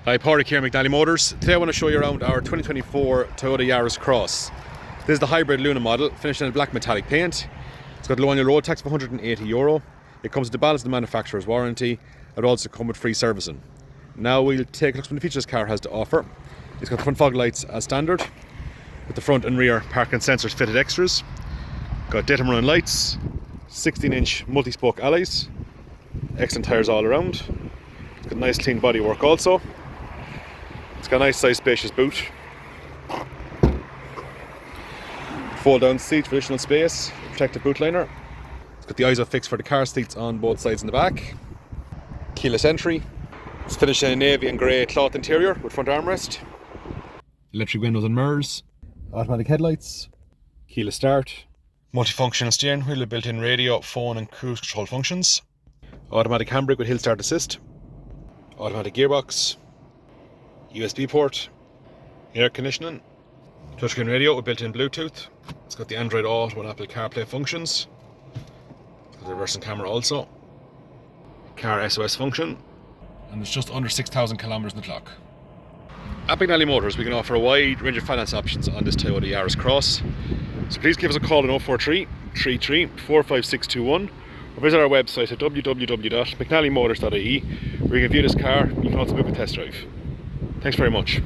Hi, Pauric here, McNally Motors. Today I want to show you around our 2024 Toyota Yaris Cross. This is the hybrid Luna model, finished in a black metallic paint. It's got low annual road tax of €180. It comes with the balance of the manufacturer's warranty. It also comes with free servicing. Now we'll take a look at the features this car has to offer. It's got the front fog lights as standard, with the front and rear parking sensors fitted extras. Got daytime running lights, 16-inch multi-spoke alloys, excellent tyres all around. It's got nice clean bodywork also. It's got a nice size spacious boot. Fold down seats for additional space, protective boot liner. It's got the ISO fix for the car seats on both sides and the back. Keyless entry. It's finished in a navy and grey cloth interior with front armrest. Electric windows and mirrors. Automatic headlights. Keyless start. Multifunctional steering wheel with built-in radio, phone and cruise control functions. Automatic handbrake with hill start assist. Automatic gearbox. USB port, air conditioning, touchscreen radio with built-in Bluetooth. It's got the Android Auto and Apple CarPlay functions. It's got the reversing camera also. Car SOS function. And it's just under 6,000 kilometers on the clock. At McNally Motors we can offer a wide range of finance options on this Toyota Yaris Cross. So please give us a call on 043 33 45621 or visit our website at www.mcnallymotors.ie where you can view this car. You can also book a test drive. Thanks very much.